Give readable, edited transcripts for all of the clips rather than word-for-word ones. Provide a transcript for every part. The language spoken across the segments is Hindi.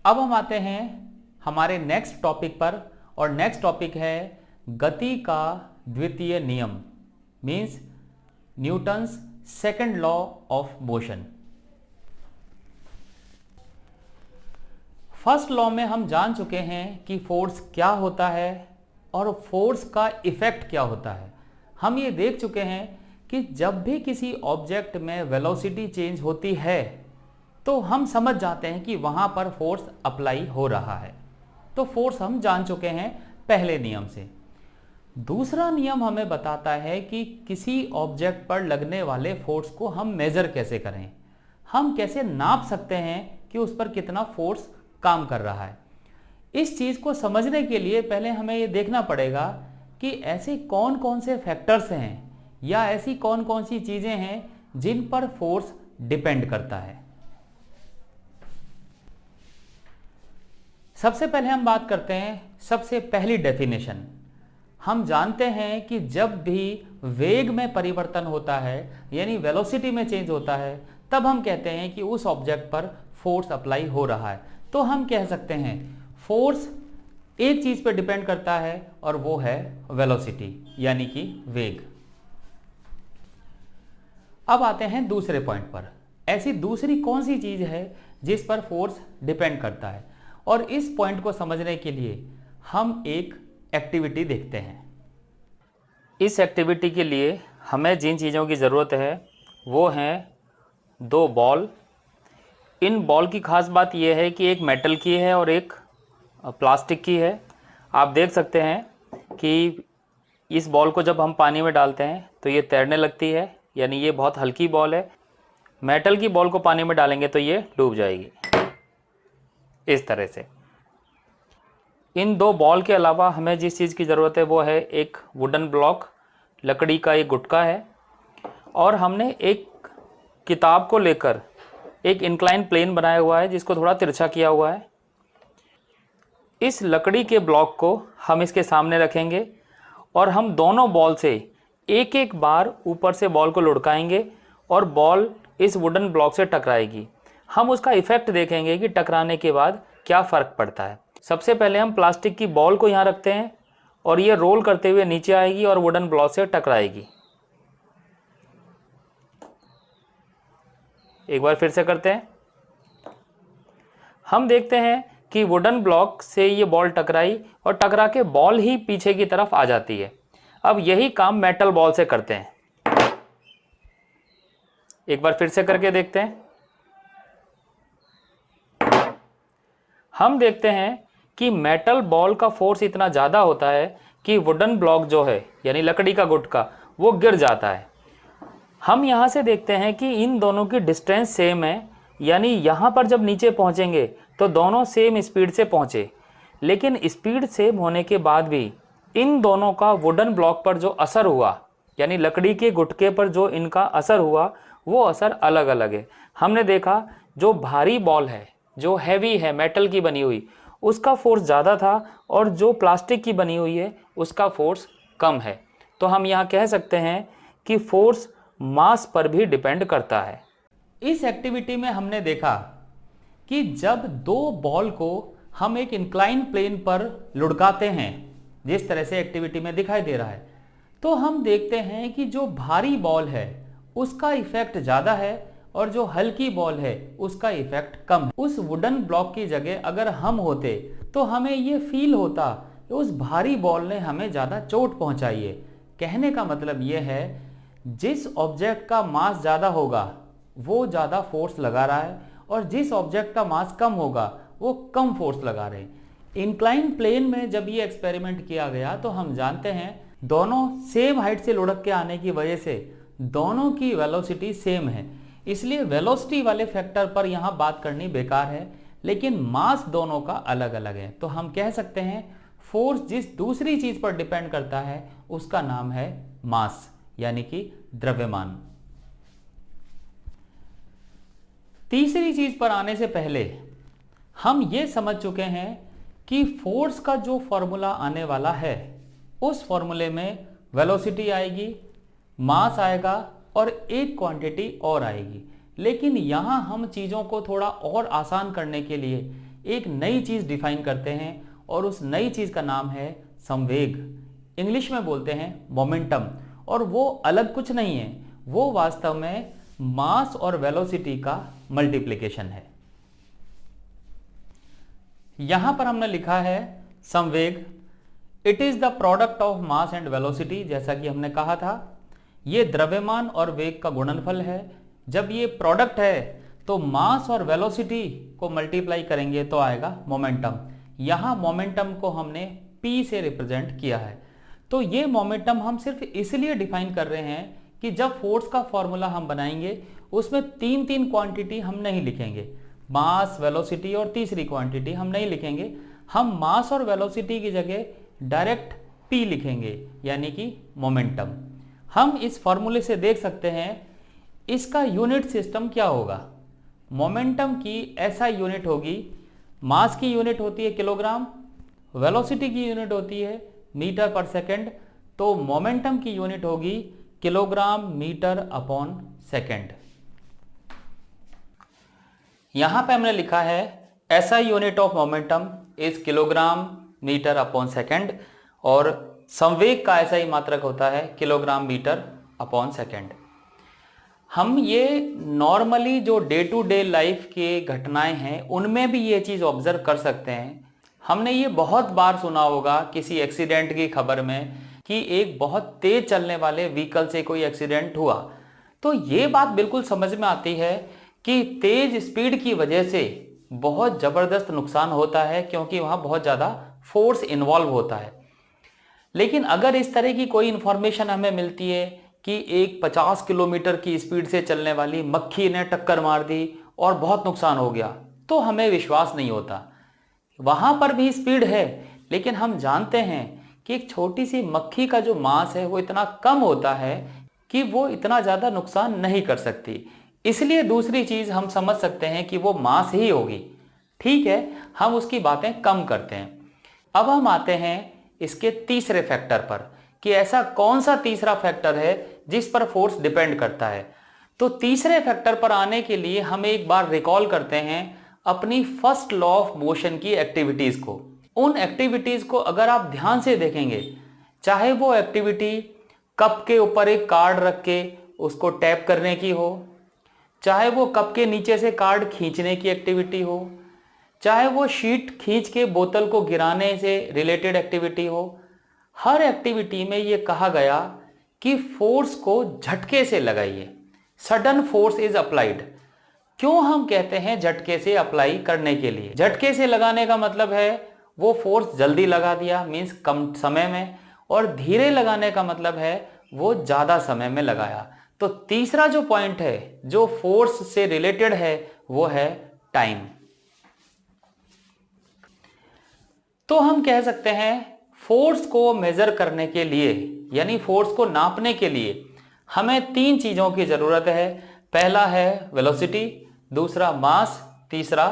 अब हम आते हैं हमारे नेक्स्ट टॉपिक पर, और नेक्स्ट टॉपिक है गति का द्वितीय नियम, means Newton's second law of motion. First law में हम जान चुके हैं कि फोर्स क्या होता है और फोर्स का इफेक्ट क्या होता है। हम ये देख चुके हैं कि जब भी किसी ऑब्जेक्ट में वेलोसिटी चेंज होती है तो हम समझ जाते हैं कि वहां पर फोर्स अप्लाई हो रहा है। तो फोर्स हम जान चुके हैं पहले नियम से। दूसरा नियम हमें बताता है कि किसी ऑब्जेक्ट पर लगने वाले फोर्स को हम मेजर कैसे करें, हम कैसे नाप सकते हैं कि उस पर कितना फोर्स काम कर रहा है। इस चीज को समझने के लिए पहले हमें ये देखना पड़ेगा कि ऐसे कौन कौन से फैक्टर्स हैं या ऐसी कौन कौन सी चीजें हैं जिन पर फोर्स डिपेंड करता है। सबसे पहले हम बात करते हैं सबसे पहली डेफिनेशन। हम जानते हैं कि जब भी वेग में परिवर्तन होता है यानी वेलोसिटी में चेंज होता है, तब हम कहते हैं कि उस ऑब्जेक्ट पर फोर्स अप्लाई हो रहा है। तो हम कह सकते हैं फोर्स एक चीज पर डिपेंड करता है और वो है वेलोसिटी यानी कि वेग। अब आते हैं दूसरे पॉइंट पर। ऐसी दूसरी कौन सी चीज है जिस पर फोर्स डिपेंड करता है, और इस पॉइंट को समझने के लिए हम एक एक्टिविटी देखते हैं। इस एक्टिविटी के लिए हमें जिन चीज़ों की ज़रूरत है वो हैं 2 बॉल। इन बॉल की खास बात यह है कि एक मेटल की है और एक प्लास्टिक की है। आप देख सकते हैं कि इस बॉल को जब हम पानी में डालते हैं तो ये तैरने लगती है, यानी ये बहुत हल्की बॉल है। मेटल की बॉल को पानी में डालेंगे तो ये डूब जाएगी। इस तरह से इन 2 बॉल के अलावा हमें जिस चीज़ की ज़रूरत है वो है एक वुडन ब्लॉक, लकड़ी का एक गुटका है, और हमने एक किताब को लेकर एक इंक्लाइन प्लेन बनाया हुआ है जिसको थोड़ा तिरछा किया हुआ है। इस लकड़ी के ब्लॉक को हम इसके सामने रखेंगे और हम दोनों बॉल से एक एक बार ऊपर से बॉल को लुढ़काएंगे और बॉल इस वुडन ब्लॉक से टकराएगी। हम उसका इफेक्ट देखेंगे कि टकराने के बाद क्या फ़र्क पड़ता है। सबसे पहले हम प्लास्टिक की बॉल को यहाँ रखते हैं और ये रोल करते हुए नीचे आएगी और वुडन ब्लॉक से टकराएगी। एक बार फिर से करते हैं। हम देखते हैं कि वुडन ब्लॉक से ये बॉल टकराई और टकरा के बॉल ही पीछे की तरफ आ जाती है। अब यही काम मेटल बॉल से करते हैं। एक बार फिर से करके देखते हैं। हम देखते हैं कि मेटल बॉल का फोर्स इतना ज़्यादा होता है कि वुडन ब्लॉक जो है यानी लकड़ी का गुटका वो गिर जाता है। हम यहाँ से देखते हैं कि इन दोनों की डिस्टेंस सेम है, यानी यहाँ पर जब नीचे पहुँचेंगे तो दोनों सेम स्पीड से पहुँचे, लेकिन स्पीड सेम होने के बाद भी इन दोनों का वुडन ब्लॉक पर जो असर हुआ यानी लकड़ी के गुटके पर जो इनका असर हुआ वो असर अलग अलग है। हमने देखा जो भारी बॉल है, जो हैवी है, मेटल की बनी हुई, उसका फोर्स ज़्यादा था और जो प्लास्टिक की बनी हुई है उसका फोर्स कम है। तो हम यहाँ कह सकते हैं कि फोर्स मास पर भी डिपेंड करता है। इस एक्टिविटी में हमने देखा कि जब 2 बॉल को हम एक इंक्लाइन प्लेन पर लुढ़काते हैं, जिस तरह से एक्टिविटी में दिखाई दे रहा है, तो हम देखते हैं कि जो भारी बॉल है उसका इफेक्ट ज़्यादा है और जो हल्की बॉल है उसका इफेक्ट कम है। उस वुडन ब्लॉक की जगह अगर हम होते तो हमें ये फील होता कि उस भारी बॉल ने हमें ज़्यादा चोट पहुंचाई है। कहने का मतलब ये है जिस ऑब्जेक्ट का मास ज़्यादा होगा वो ज़्यादा फोर्स लगा रहा है और जिस ऑब्जेक्ट का मास कम होगा वो कम फोर्स लगा रहे हैं। इंक्लाइन प्लेन में जब ये एक्सपेरिमेंट किया गया तो हम जानते हैं दोनों सेम हाइट से लुढ़क के आने की वजह से दोनों की वेलोसिटी सेम है, इसलिए वेलोसिटी वाले फैक्टर पर यहाँ बात करनी बेकार है, लेकिन मास दोनों का अलग अलग है। तो हम कह सकते हैं फोर्स जिस दूसरी चीज पर डिपेंड करता है उसका नाम है मास यानी कि द्रव्यमान। तीसरी चीज पर आने से पहले हम ये समझ चुके हैं कि फोर्स का जो फॉर्मूला आने वाला है उस फॉर्मूले में वेलोसिटी आएगी, मास आएगा और एक क्वांटिटी और आएगी। लेकिन यहाँ हम चीज़ों को थोड़ा और आसान करने के लिए एक नई चीज़ डिफाइन करते हैं और उस नई चीज़ का नाम है संवेग। इंग्लिश में बोलते हैं मोमेंटम। और वो अलग कुछ नहीं है, वो वास्तव में मास और वेलोसिटी का मल्टीप्लिकेशन है। यहां पर हमने लिखा है संवेग, it is the product of mass and velocity. जैसा कि हमने कहा था, ये द्रव्यमान और वेग का गुणनफल है। जब ये प्रोडक्ट है तो मास और वेलोसिटी को मल्टीप्लाई करेंगे तो आएगा मोमेंटम। यहां मोमेंटम को हमने p से रिप्रेजेंट किया है। तो ये मोमेंटम हम सिर्फ इसलिए डिफाइन कर रहे हैं कि जब फोर्स का फॉर्मूला हम बनाएंगे उसमें तीन तीन क्वांटिटी हम नहीं लिखेंगे, मास, वेलोसिटी और तीसरी क्वांटिटी हम नहीं लिखेंगे। हम मास और वेलोसिटी की जगह डायरेक्ट p लिखेंगे, यानी कि मोमेंटम। हम इस फॉर्मूले से देख सकते हैं इसका यूनिट सिस्टम क्या होगा। मोमेंटम की ऐसा यूनिट होगी, मास की यूनिट होती है किलोग्राम, वेलोसिटी की यूनिट होती है मीटर पर सेकंड, तो मोमेंटम की यूनिट होगी किलोग्राम मीटर अपॉन सेकंड। यहां पे हमने लिखा है ऐसा unit of momentum is kilogram metre upon second, और संवेग का ऐसा ही मात्रक होता है किलोग्राम मीटर अपॉन सेकंड। हम ये नॉर्मली जो डे टू डे लाइफ के घटनाएं हैं उनमें भी ये चीज़ ऑब्जर्व कर सकते हैं। हमने ये बहुत बार सुना होगा किसी एक्सीडेंट की खबर में कि एक बहुत तेज चलने वाले व्हीकल से कोई एक्सीडेंट हुआ, तो ये बात बिल्कुल समझ में आती है कि तेज स्पीड की वजह से बहुत ज़बरदस्त नुकसान होता है, क्योंकि वहाँ बहुत ज़्यादा फोर्स इन्वॉल्व होता है। लेकिन अगर इस तरह की कोई इंफॉर्मेशन हमें मिलती है कि एक 50 किलोमीटर की स्पीड से चलने वाली मक्खी ने टक्कर मार दी और बहुत नुकसान हो गया, तो हमें विश्वास नहीं होता। वहाँ पर भी स्पीड है, लेकिन हम जानते हैं कि एक छोटी सी मक्खी का जो मास है वो इतना कम होता है कि वो इतना ज़्यादा नुकसान नहीं कर सकती। इसलिए दूसरी चीज़ हम समझ सकते हैं कि वो मास ही होगी। ठीक है, हम उसकी बातें कम करते हैं। अब हम आते हैं इसके तीसरे फैक्टर पर कि ऐसा कौन सा तीसरा फैक्टर है जिस पर फोर्स डिपेंड करता है। तो तीसरे फैक्टर पर आने के लिए हम एक बार रिकॉल करते हैं अपनी फर्स्ट लॉ ऑफ मोशन की एक्टिविटीज को। उन एक्टिविटीज को अगर आप ध्यान से देखेंगे, चाहे वो एक्टिविटी कप के ऊपर एक कार्ड रख के उसको टैप करने की हो, चाहे वो कप के नीचे से कार्ड खींचने की एक्टिविटी हो, चाहे वो शीट खींच के बोतल को गिराने से रिलेटेड एक्टिविटी हो, हर एक्टिविटी में ये कहा गया कि फोर्स को झटके से लगाइए। Sudden force is applied. क्यों हम कहते हैं झटके से अप्लाई करने के लिए? झटके से लगाने का मतलब है वो फोर्स जल्दी लगा दिया, मीन्स कम समय में, और धीरे लगाने का मतलब है वो ज्यादा समय में लगाया। तो तीसरा जो पॉइंट है जो फोर्स से रिलेटेड है वो है टाइम। तो हम कह सकते हैं फोर्स को मेजर करने के लिए, यानी फोर्स को नापने के लिए हमें तीन चीजों की जरूरत है। पहला है वेलोसिटी, दूसरा मास, तीसरा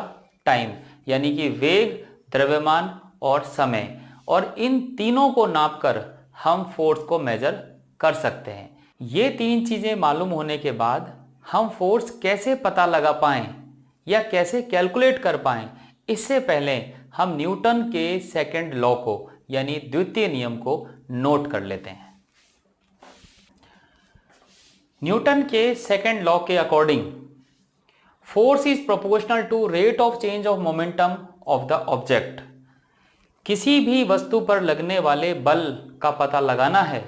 टाइम, यानी कि वेग, द्रव्यमान और समय। और इन तीनों को नापकर हम फोर्स को मेजर कर सकते हैं। ये तीन चीजें मालूम होने के बाद हम फोर्स कैसे पता लगा पाएं या कैसे कैलकुलेट कर पाएं, इससे पहले हम न्यूटन के सेकंड लॉ को, यानी द्वितीय नियम को नोट कर लेते हैं। न्यूटन के सेकंड लॉ के according force is proportional to rate of change of momentum of the object. किसी भी वस्तु पर लगने वाले बल का पता लगाना है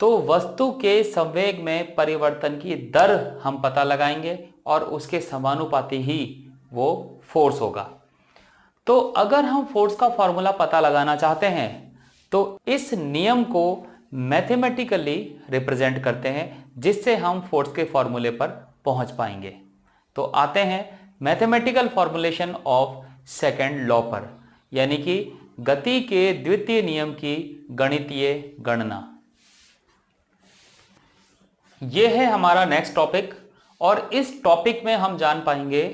तो वस्तु के संवेग में परिवर्तन की दर हम पता लगाएंगे और उसके समानुपाती ही वो फोर्स होगा। तो अगर हम फोर्स का फॉर्मूला पता लगाना चाहते हैं तो इस नियम को मैथमेटिकली रिप्रेजेंट करते हैं, जिससे हम फोर्स के फॉर्मूले पर पहुंच पाएंगे। तो आते हैं mathematical formulation of second law पर, यानी कि गति के द्वितीय नियम की गणितीय गणना। यह है हमारा नेक्स्ट टॉपिक, और इस टॉपिक में हम जान पाएंगे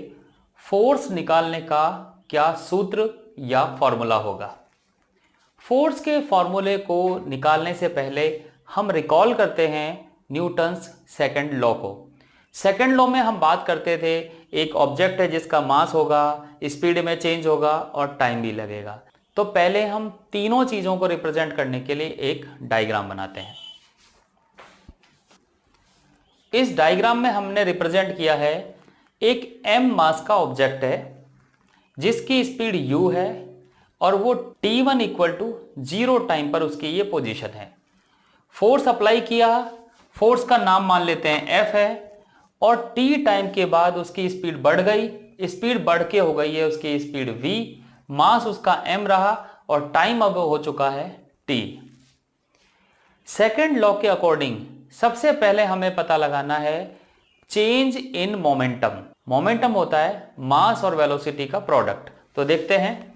फोर्स निकालने का क्या सूत्र या फॉर्मूला होगा। फोर्स के फॉर्मूले को निकालने से पहले हम रिकॉल करते हैं न्यूटन्स सेकंड लॉ को। सेकंड लॉ में हम बात करते थे एक ऑब्जेक्ट है जिसका मास होगा, स्पीड में चेंज होगा और टाइम भी लगेगा। तो पहले हम तीनों चीजों को रिप्रेजेंट करने के लिए एक डायग्राम बनाते हैं। इस डायग्राम में हमने रिप्रेजेंट किया है एक m मास का ऑब्जेक्ट है जिसकी स्पीड u है और वो t1 इक्वल टू 0 टाइम पर उसकी ये पोजीशन है। फोर्स अप्लाई किया, फोर्स का नाम मान लेते हैं F है और t टाइम के बाद उसकी स्पीड बढ़ गई, स्पीड बढ़ के हो गई है उसकी स्पीड v, मास उसका m रहा और टाइम अब हो चुका है t। सेकेंड लॉ के अकॉर्डिंग सबसे पहले हमें पता लगाना है चेंज इन मोमेंटम। मोमेंटम होता है मास और वेलोसिटी का प्रोडक्ट। तो देखते हैं,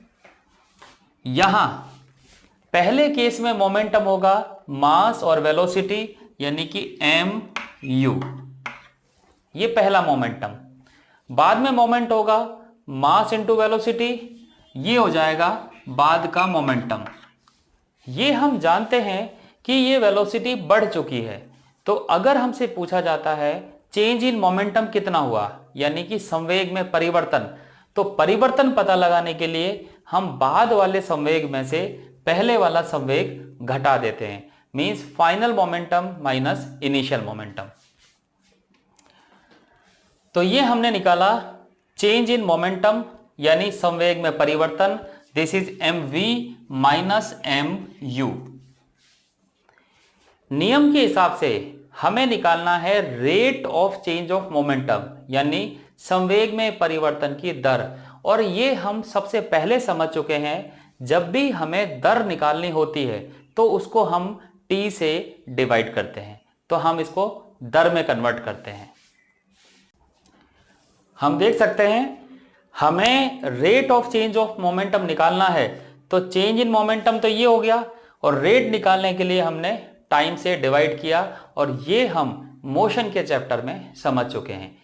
यहां पहले केस में मोमेंटम होगा मास और वेलोसिटी यानी कि mu, ये पहला मोमेंटम। बाद में मोमेंट होगा मास इंटू वेलोसिटी, ये हो जाएगा बाद का मोमेंटम। ये हम जानते हैं कि ये वेलोसिटी बढ़ चुकी है। तो अगर हमसे पूछा जाता है चेंज इन मोमेंटम कितना हुआ, यानी कि संवेग में परिवर्तन, तो परिवर्तन पता लगाने के लिए हम बाद वाले संवेग में से पहले वाला संवेग घटा देते हैं, means final momentum minus initial momentum. तो ये हमने निकाला चेंज इन मोमेंटम यानी संवेग में परिवर्तन, this is mv minus mu। नियम के हिसाब से हमें निकालना है rate of change of momentum यानी संवेग में परिवर्तन की दर, और ये हम सबसे पहले समझ चुके हैं। जब भी हमें दर निकालनी होती है तो उसको हम t से डिवाइड करते हैं, तो हम इसको दर में कन्वर्ट करते हैं। हम देख सकते हैं हमें rate of change of momentum निकालना है, तो चेंज इन मोमेंटम तो ये हो गया और रेट निकालने के लिए हमने टाइम से डिवाइड किया, और ये हम मोशन के चैप्टर में समझ चुके हैं।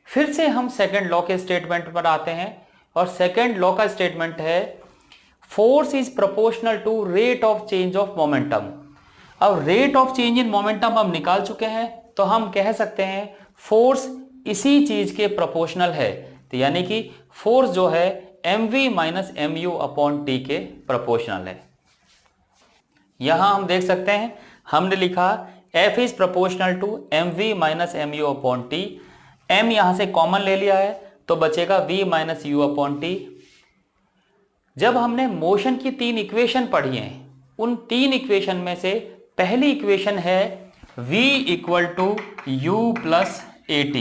फिर से हम सेकंड लॉ के स्टेटमेंट पर आते हैं, और सेकंड लॉ का स्टेटमेंट है force is proportional to rate of change of momentum. अब rate of change in momentum हम निकाल चुके हैं, तो हम कह सकते हैं फोर्स इसी चीज के प्रोपोर्शनल है, तो यानी कि फोर्स जो है mv minus mu upon t के प्रोपोर्शनल है। यहां हम देख सकते हैं हमने लिखा F is proportional to mv minus mu upon t, m यहां से कॉमन ले लिया है तो बचेगा v minus u upon t। जब हमने मोशन की तीन इक्वेशन पढ़ी हैं, उन तीन इक्वेशन में से पहली इक्वेशन है v equal to u plus at,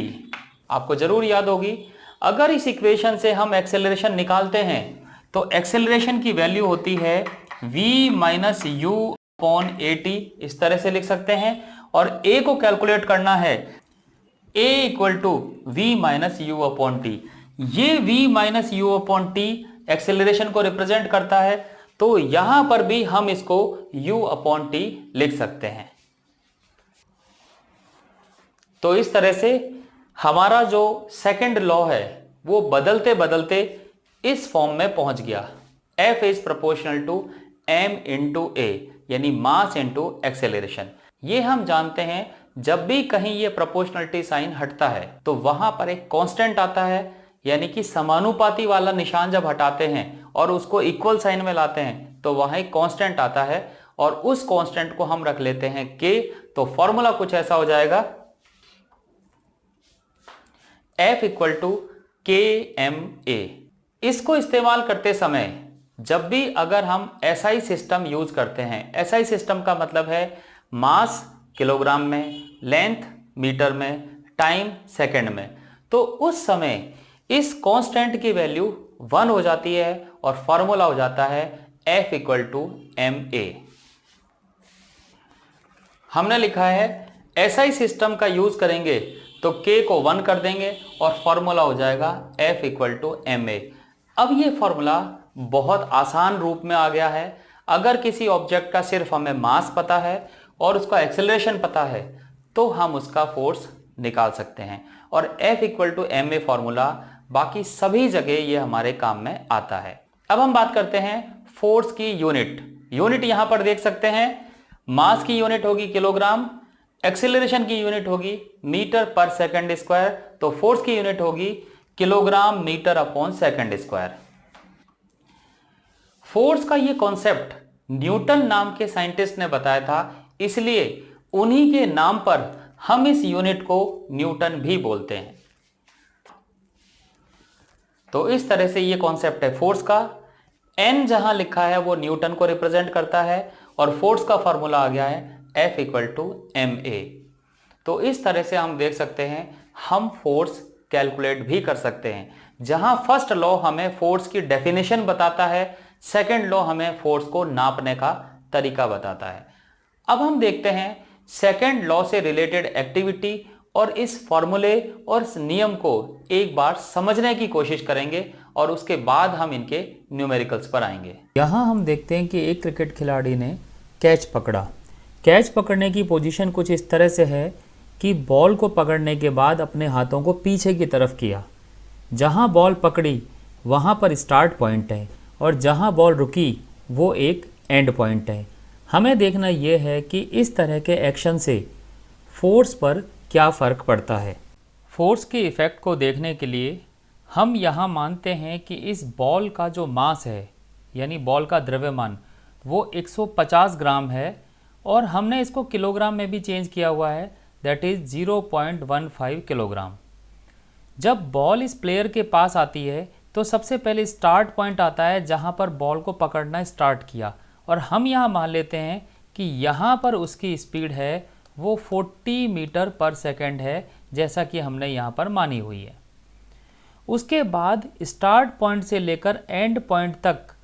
आपको जरूर याद होगी। अगर इस इक्वेशन से हम एक्सेलरेशन निकालते हैं तो एक्सेलरेशन की वैल्यू होती है v minus u upon at, इस तरह से लिख सकते हैं। और a को कैलकुलेट करना है a equal to v minus u upon t. ये v minus u upon t acceleration को रिप्रेजेंट करता है, तो यहां पर भी हम इसको u अपॉन टी लिख सकते हैं। तो इस तरह से हमारा जो सेकंड लॉ है वो बदलते बदलते इस फॉर्म में पहुंच गया, F is proportional to m into a यानी मास इंटू एक्सेलरेशन। ये हम जानते हैं जब भी कहीं ये प्रोपोर्शनलिटी साइन हटता है तो वहां पर एक कांस्टेंट आता है, यानी कि समानुपाती वाला निशान जब हटाते हैं और उसको इक्वल साइन में लाते हैं तो वहां एक कांस्टेंट आता है, और उस कांस्टेंट को हम रख लेते हैं k। तो फॉर्मूला कुछ ऐसा हो जाएगा F इक्वल टू KMA। इसको इस्तेमाल करते समय जब भी अगर हम SI सिस्टम यूज करते हैं, SI सिस्टम का मतलब है मास किलोग्राम में, लेंथ मीटर में, टाइम सेकंड में, तो उस समय इस कांस्टेंट की वैल्यू 1 हो जाती है और फॉर्मूला हो जाता है F इक्वल टू MA। हमने लिखा है SI सिस्टम का यूज करेंगे तो k को 1 कर देंगे और फॉर्मूला हो जाएगा F इक्वल टू MA। अब ये फॉर्मूला बहुत आसान रूप में आ गया है। अगर किसी ऑब्जेक्ट का सिर्फ हमें मास पता है और उसका एक्सेलरेशन पता है तो हम उसका फोर्स निकाल सकते हैं, और F equal to MA formula बाकी सभी जगह ये हमारे काम में आता है। अब हम बात करते हैं फोर्स की यूनिट यहां पर देख सकते हैं, मास की यूनिट होगी किलोग्राम, एक्सेलरेशन की यूनिट होगी मीटर पर सेकंड स्क्वायर, तो फोर्स की यूनिट होगी kilogram metre upon second square. Force का ये कॉन्सेप्ट न्यूटन नाम के साइंटिस्ट ने बताया था, इसलिए उन्हीं के नाम पर हम इस यूनिट को न्यूटन भी बोलते हैं। तो इस तरह से ये कॉन्सेप्ट है फोर्स का। एन जहां लिखा है वो न्यूटन को रिप्रेजेंट करता है और फोर्स का फॉर्मूला आ गया है F इक्वल टू ma। तो इस तरह से हम देख सकते हैं हम फोर्स कैलकुलेट भी कर सकते हैं। जहां फर्स्ट लॉ हमें फोर्स की डेफिनेशन बताता है, सेकंड लॉ हमें फोर्स को नापने का तरीका बताता है। अब हम देखते हैं सेकंड लॉ से रिलेटेड एक्टिविटी और इस फॉर्मूले और इस नियम को एक बार समझने की कोशिश करेंगे और उसके बाद हम इनके न्यूमेरिकल्स पर आएंगे। यहाँ हम देखते हैं कि एक क्रिकेट खिलाड़ी ने कैच पकड़ा। कैच पकड़ने की पोजीशन कुछ इस तरह से है कि बॉल को पकड़ने के बाद अपने हाथों को पीछे की तरफ किया। जहाँ बॉल पकड़ी वहाँ पर स्टार्ट पॉइंट है और जहाँ बॉल रुकी वो एक एंड पॉइंट है। हमें देखना यह है कि इस तरह के एक्शन से फोर्स पर क्या फ़र्क पड़ता है। फोर्स के इफ़ेक्ट को देखने के लिए हम यहाँ मानते हैं कि इस बॉल का जो मास है यानी बॉल का द्रव्यमान वो 150 ग्राम है और हमने इसको किलोग्राम में भी चेंज किया हुआ है, दैट इज़ 0.15 किलोग्राम। जब बॉल इस प्लेयर के पास आती है तो सबसे पहले स्टार्ट पॉइंट आता है जहाँ पर बॉल को पकड़ना स्टार्ट किया और हम यहाँ मान लेते हैं कि यहाँ पर उसकी स्पीड है वो 40 मीटर पर सेकंड है, जैसा कि हमने यहाँ पर मानी हुई है। उसके बाद स्टार्ट पॉइंट से लेकर एंड पॉइंट तक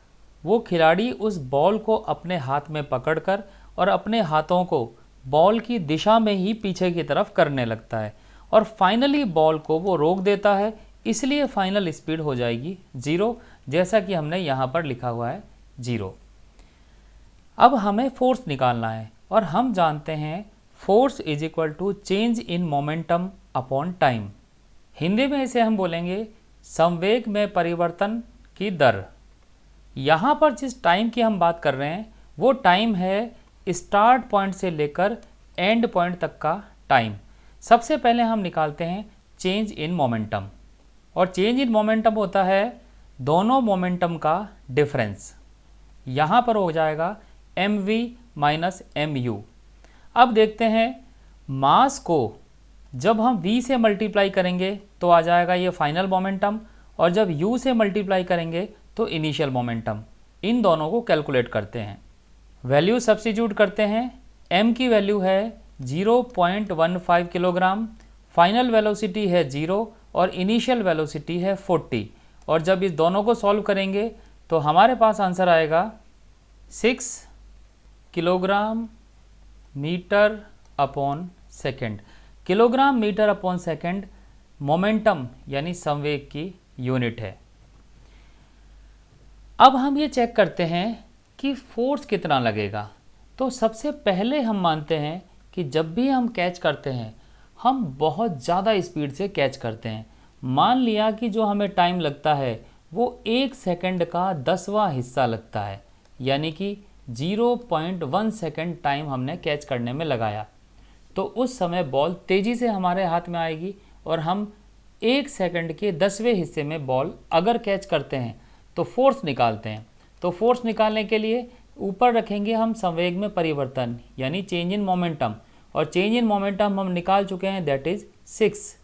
वो खिलाड़ी उस बॉल को अपने हाथ में पकड़कर और अपने हाथों को बॉल की दिशा में ही पीछे की तरफ करने लगता है और फाइनली बॉल को वो रोक देता है, इसलिए फाइनल स्पीड हो जाएगी 0, जैसा कि हमने यहाँ पर लिखा हुआ है 0। अब हमें फोर्स निकालना है और हम जानते हैं force is equal to change in momentum upon time. Hindi में इसे हम बोलेंगे संवेग में परिवर्तन की दर। यहाँ पर जिस टाइम की हम बात कर रहे हैं वो टाइम है स्टार्ट पॉइंट से लेकर एंड पॉइंट तक का टाइम। सबसे पहले हम निकालते हैं चेंज इन मोमेंटम और चेंज इन मोमेंटम होता है दोनों मोमेंटम का डिफरेंस। यहाँ पर हो जाएगा mv माइनस mu। अब देखते हैं मास को जब हम v से मल्टीप्लाई करेंगे तो आ जाएगा ये फाइनल मोमेंटम और जब u से मल्टीप्लाई करेंगे तो इनिशियल मोमेंटम। इन दोनों को कैलकुलेट करते हैं, वैल्यू सब्स्टिट्यूट करते हैं। m की वैल्यू है 0.15 किलोग्राम, फाइनल वेलोसिटी है 0 और इनिशियल वेलोसिटी है 40 और जब इस दोनों को सॉल्व करेंगे तो हमारे पास आंसर आएगा 6 kilogram metre upon second. Kilogram metre upon second momentum यानी संवेग की यूनिट है। अब हम ये चेक करते हैं कि फोर्स कितना लगेगा। तो सबसे पहले हम मानते हैं कि जब भी हम कैच करते हैं हम बहुत ज़्यादा स्पीड से कैच करते हैं। मान लिया कि जो हमें टाइम लगता है वो 1 सेकंड का 10वां हिस्सा लगता है, यानी कि 0.1 सेकंड टाइम हमने कैच करने में लगाया। तो उस समय बॉल तेज़ी से हमारे हाथ में आएगी और हम 1 सेकंड के 10वें हिस्से में बॉल अगर कैच करते हैं तो फोर्स निकालते हैं। तो फोर्स निकालने के लिए ऊपर रखेंगे हम संवेग में परिवर्तन यानी चेंज इन मोमेंटम, और चेंज इन मोमेंटम हम निकाल चुके हैं, दैट इज़ 6,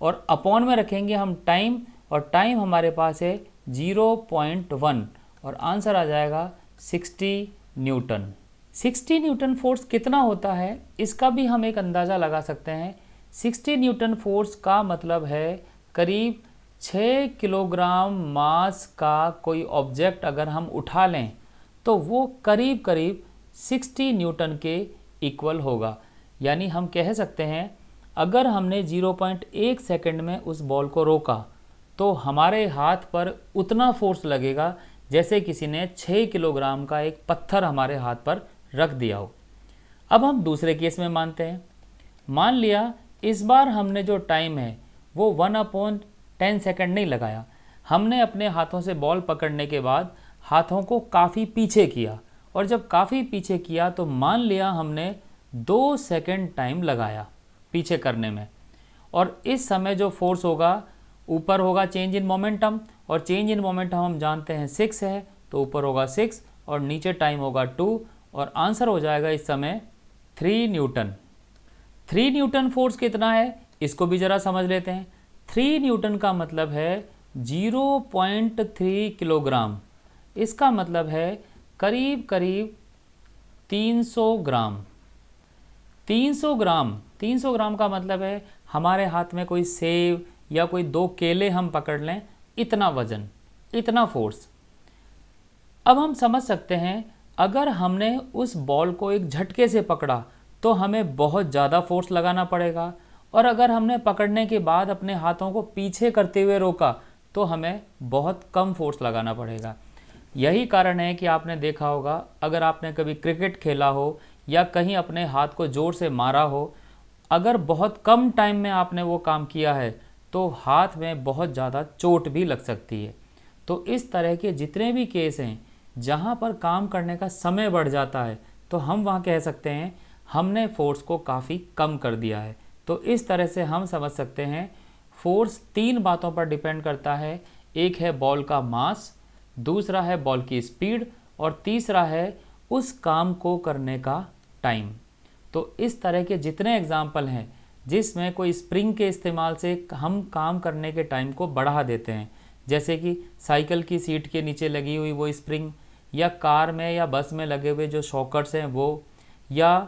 और अपॉन में रखेंगे हम टाइम, और टाइम हमारे पास है 0.1 और आंसर आ जाएगा 60 न्यूटन। 60 न्यूटन फोर्स कितना होता है इसका भी हम एक अंदाज़ा लगा सकते हैं। 60 न्यूटन फोर्स का मतलब है करीब 6 किलोग्राम मास का कोई ऑब्जेक्ट अगर हम उठा लें तो वो करीब करीब 60 न्यूटन के इक्वल होगा। यानी हम कह सकते हैं अगर हमने 0.1 सेकंड में उस बॉल को रोका तो हमारे हाथ पर उतना फोर्स लगेगा जैसे किसी ने 6 किलोग्राम का एक पत्थर हमारे हाथ पर रख दिया हो। अब हम दूसरे केस में मानते हैं। मान लिया इस बार हमने जो टाइम है वो 1/10 सेकंड नहीं लगाया, हमने अपने हाथों से बॉल पकड़ने के बाद हाथों को काफ़ी पीछे किया, और जब काफ़ी पीछे किया तो मान लिया हमने 2 सेकंड टाइम लगाया पीछे करने में, और इस समय जो फोर्स होगा ऊपर होगा चेंज इन मोमेंटम, और चेंज इन मोमेंटम हम जानते हैं 6 है, तो ऊपर होगा 6 और नीचे टाइम होगा 2, और आंसर हो जाएगा इस समय 3 न्यूटन। 3 न्यूटन फोर्स कितना है इसको भी ज़रा समझ लेते हैं। 3 न्यूटन का मतलब है 0.3 किलोग्राम, इसका मतलब है करीब करीब 300 ग्राम। 300 ग्राम, 300 ग्राम का मतलब है हमारे हाथ में कोई सेब या कोई 2 केले हम पकड़ लें, इतना वजन, इतना फोर्स। अब हम समझ सकते हैं अगर हमने उस बॉल को एक झटके से पकड़ा तो हमें बहुत ज़्यादा फोर्स लगाना पड़ेगा, और अगर हमने पकड़ने के बाद अपने हाथों को पीछे करते हुए रोका तो हमें बहुत कम फोर्स लगाना पड़ेगा। यही कारण है कि आपने देखा होगा अगर आपने कभी क्रिकेट खेला हो या कहीं अपने हाथ को ज़ोर से मारा हो, अगर बहुत कम टाइम में आपने वो काम किया है तो हाथ में बहुत ज़्यादा चोट भी लग सकती है। तो इस तरह के जितने भी केस हैं जहाँ पर काम करने का समय बढ़ जाता है तो हम वहाँ कह सकते हैं हमने फोर्स को काफ़ी कम कर दिया है। तो इस तरह से हम समझ सकते हैं फोर्स 3 बातों पर डिपेंड करता है। एक है बॉल का मास, दूसरा है बॉल की स्पीड, और तीसरा है उस काम को करने का टाइम। तो इस तरह के जितने एग्जाम्पल हैं जिसमें कोई स्प्रिंग के इस्तेमाल से हम काम करने के टाइम को बढ़ा देते हैं, जैसे कि साइकिल की सीट के नीचे लगी हुई वो स्प्रिंग, या कार में या बस में लगे हुए जो शॉकर्स हैं वो, या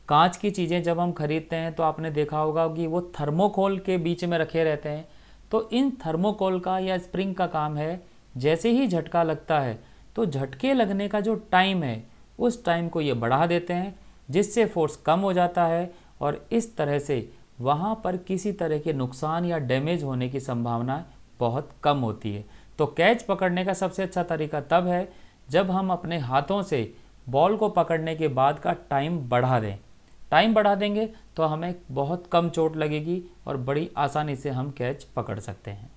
कांच की चीज़ें जब हम खरीदते हैं तो आपने देखा होगा कि वो थर्मोकोल के बीच में रखे रहते हैं। तो इन थर्मोकोल का या स्प्रिंग का काम है जैसे ही झटका लगता है तो झटके लगने का जो टाइम है उस टाइम को ये बढ़ा देते हैं, जिससे फोर्स कम हो जाता है, और इस तरह से वहाँ पर किसी तरह के नुकसान या डैमेज होने की संभावना बहुत कम होती है। तो कैच पकड़ने का सबसे अच्छा तरीका तब है जब हम अपने हाथों से बॉल को पकड़ने के बाद का टाइम बढ़ा दें। टाइम बढ़ा देंगे तो हमें बहुत कम चोट लगेगी और बड़ी आसानी से हम कैच पकड़ सकते हैं।